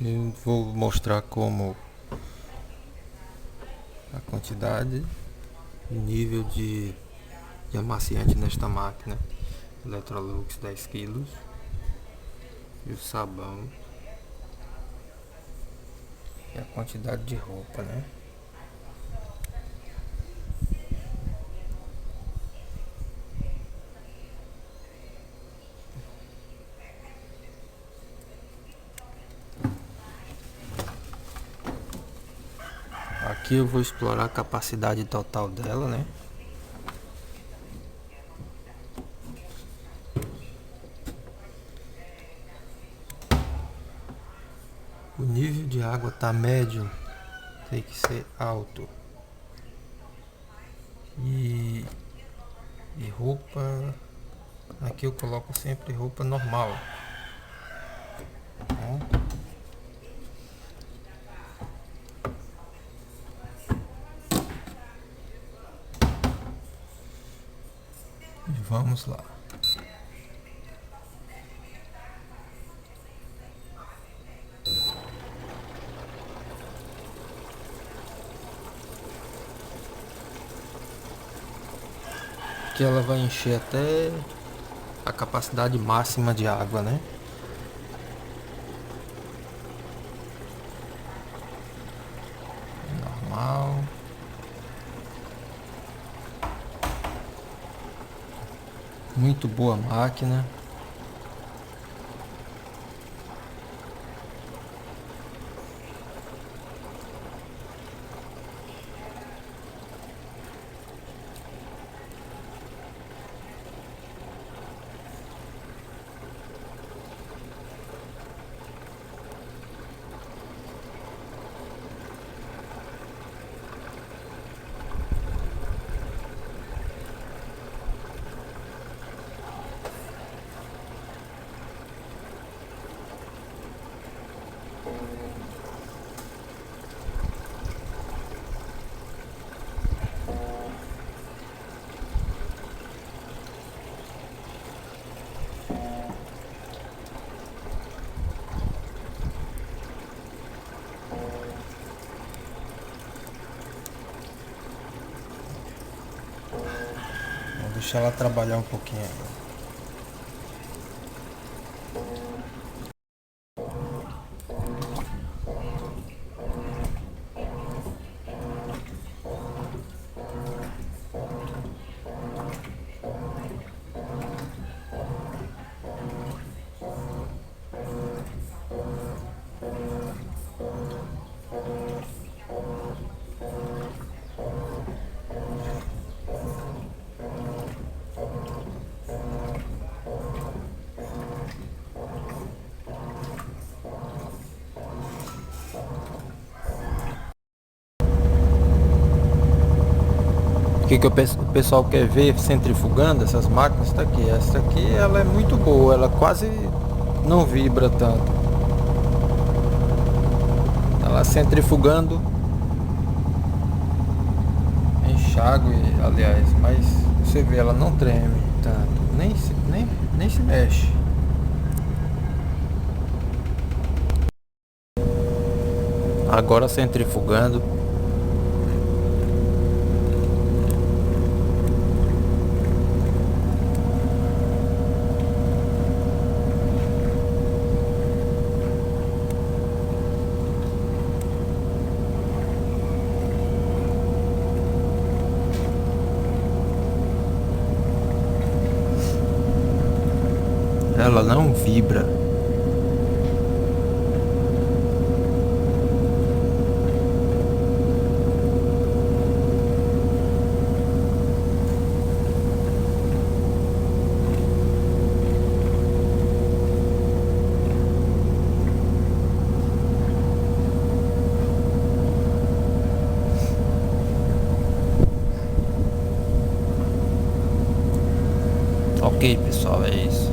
Eu vou mostrar como a quantidade e nível de amaciante nesta máquina Electrolux 10 quilos e o sabão e a quantidade de roupa, né? Aqui eu vou explorar a capacidade total dela, né? O nível de água tá médio, tem que ser alto. E roupa, aqui eu coloco sempre roupa normal. Tá? E vamos lá. Que ela vai encher até a capacidade máxima de água, né? Normal. Muito boa máquina. Vou deixar ela trabalhar um pouquinho agora. O que o pessoal quer ver centrifugando essas máquinas está aqui. Essa aqui ela é muito boa, ela quase não vibra tanto. Ela centrifugando enxágue, aliás, mas você vê, ela não treme tanto, nem se mexe. Agora centrifugando. Ela não vibra. Ok, pessoal, é isso.